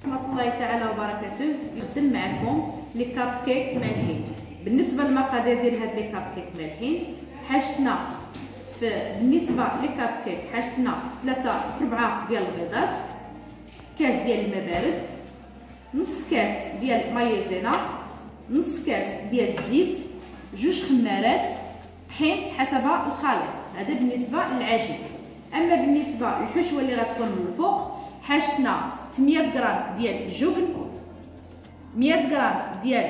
ورحمة الله تعالى وبركاته. نقدم معكم لي كاب كيك مالحين. بالنسبه للمقادير ديال هاد لي كاب كيك مالحين، حاجتنا بالنسبه لي كاب كيك حاجتنا 4 ديال البيضات، كاس ديال الماء بارد، نص كاس ديال مايزينا، نص كاس ديال الزيت، 2 خمارات، طحين حسب الخليط. هذا بالنسبه للعجين. اما بالنسبه للحشوه اللي غتكون من الفوق، حاجتنا 100 غرام ديال الجبن، 100 غرام ديال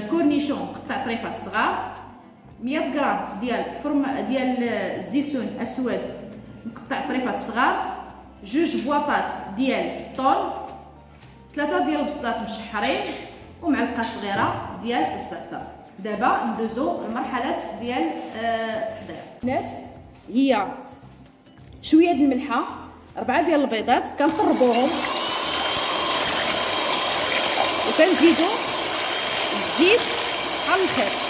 كورنيشون قطع طريفات صغار، 100 غرام ديال الزيتون اسود مقطع طريفات صغار، 2 بواطات ديال الطون، 3 ديال البصلات مشحرين، ومعلقه صغيره ديال الزعتر. دابا ندوزو للمرحله ديال التحضير. البنات هي شويه د الملحه، 4 ديال البيضات كنطربوهم، وكنزيدو الزيت على الخيط.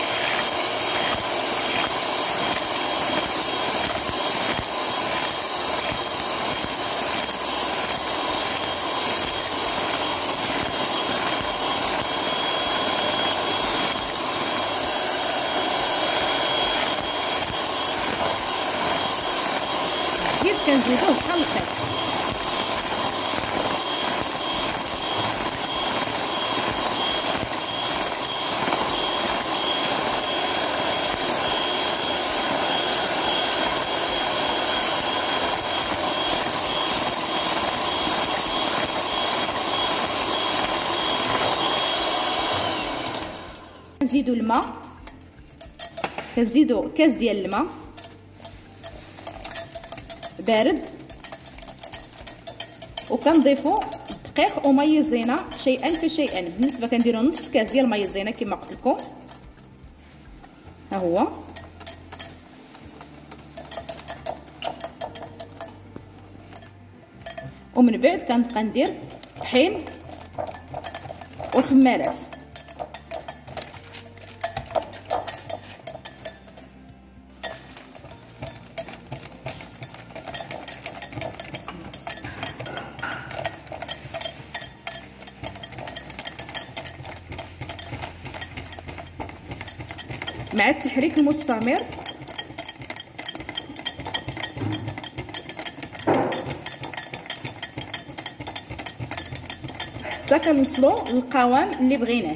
الزيت كنزيدوه بحال الخيط. كنزيدو الماء، كنزيدو كاس ديال الماء بارد، وكنضيفو دقيق ومايزينا شيئا فشيئا. بالنسبه كنديرو نص كاس ديال المايزينا كما قلت لكم، ها هو. ومن بعد كنبقى ندير طحين وخمارات. مع التحريك المستمر حتى كنوصلوا للقوام اللي بغيناه.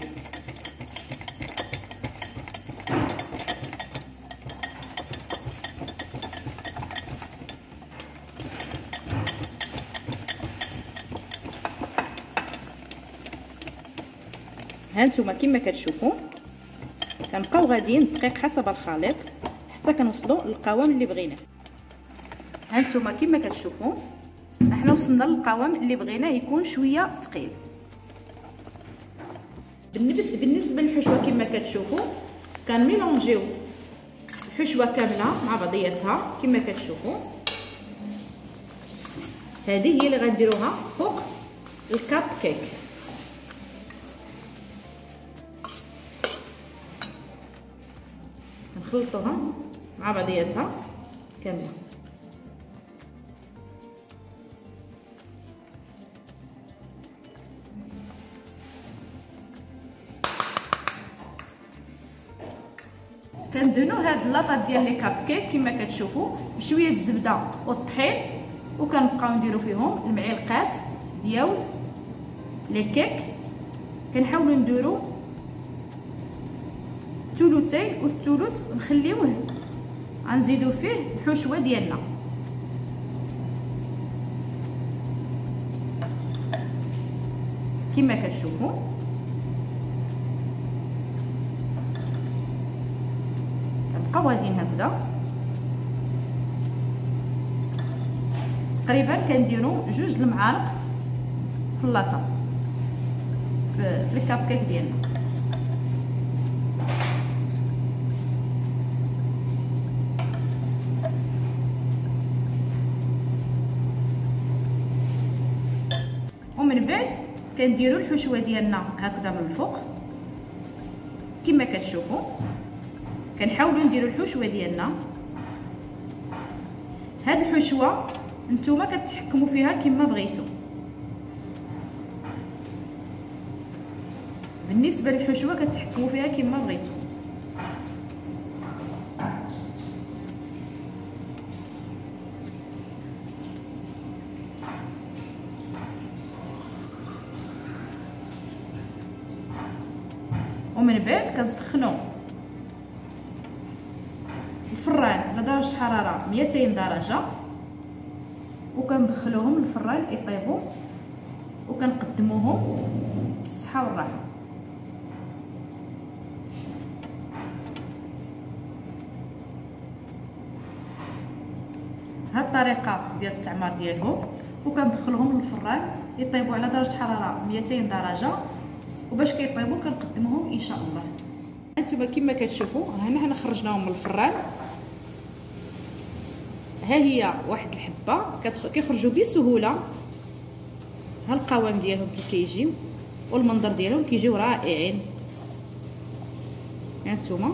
هانتوما كما كتشوفوا كنبقاو غاديين دقيق حسب الخليط حتى كنوصلوا للقوام اللي بغيناه. هانتوما كما كتشوفوا احنا وصلنا للقوام اللي بغيناه يكون شويه ثقيل. بالنسبه للحشوه كما كتشوفوا كنميلونجيو الحشوه كامله مع بعضياتها كما كتشوفوا. هذه هي اللي غنديروها فوق الكاب كيك. نخلطوها مع بعضياتها كامله. كندهنوا هاد لاطات ديال لي كاب كيك كما كتشوفوا بشويه الزبده والطحين، وكنبقاو نديروا فيهم المعلقات ديال لي كيك. كنحاولوا نديروا ثلثين والثلث نخليوه غنزيدوا فيه الحشوه ديالنا. كما كتشوفوا كنبقاو غاديين هكذا تقريبا. كنديروا 2 المعالق في اللاطه في الكاب كيك ديالنا. ومن بعد كنديروا الحشوه ديالنا هكذا من الفوق كما كتشوفوا. كنحاولوا نديروا الحشوه ديالنا. هاد الحشوه نتوما كتحكموا فيها كما بغيتوا. بالنسبه للحشوه كتحكموا فيها كما بغيتو. ومن بعد كنسخنوا الفران على درجه حراره 200 درجه وكندخلوهم للفران يطيبوا وكنقدموهم بالصحه والراحه. هاد الطريقه ديال التعمار ديالهم وكندخلوهم للفران يطيبوا على درجه حراره 200 درجه وباش كيطيبوا كنقدموهم ان شاء الله. انتما كما كتشوفوا هنا حنا خرجناهم من الفران، ها هي واحد الحبه كيخرجوا بسهوله. ها القوام ديالهم كي كيجيو والمنظر ديالهم كيجيو رائعين. ها انتما